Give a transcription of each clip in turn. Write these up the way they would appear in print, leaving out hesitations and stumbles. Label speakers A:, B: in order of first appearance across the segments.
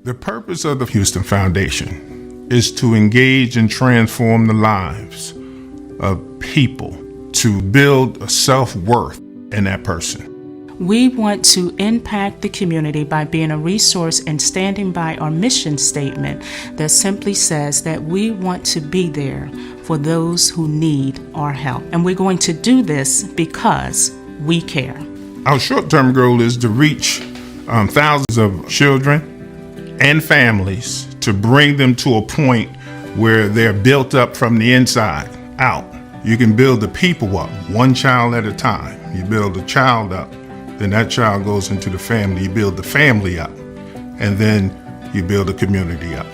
A: The purpose of the Houston Foundation is to engage and transform the lives of people, to build a self-worth in that person.
B: We want to impact the community by being a resource and standing by our mission statement that simply says that we want to be there for those who need our help. And we're going to do this because we care.
A: Our short-term goal is to reach thousands of children and families, to bring them to a point where they're built up from the inside out. You can build the people up one child at a time. You build a child up, then that child goes into the family. You build the family up, and then you build a community up.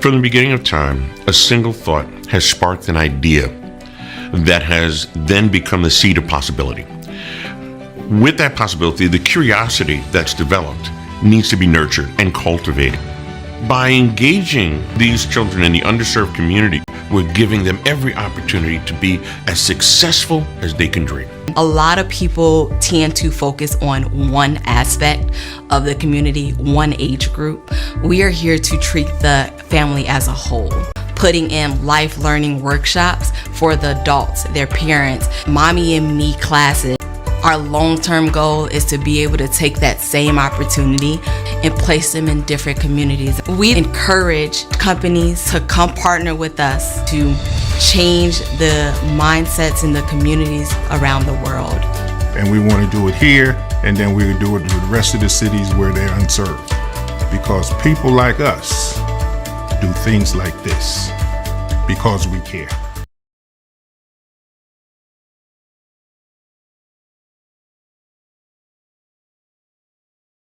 C: From the beginning of time, a single thought has sparked an idea that has then become the seed of possibility. With that possibility, the curiosity that's developed needs to be nurtured and cultivated. By engaging these children in the underserved community, we're giving them every opportunity to be as successful as they can dream.
D: A lot of people tend to focus on one aspect of the community, one age group. We are here to treat the family as a whole, putting in life learning workshops for the adults, their parents, mommy and me classes. Our long-term goal is to be able to take that same opportunity and place them in different communities. We encourage companies to come partner with us to change the mindsets in the communities around the world.
A: And we want to do it here, and then we do it with the rest of the cities where they're unserved. Because people like us do things like this because we care.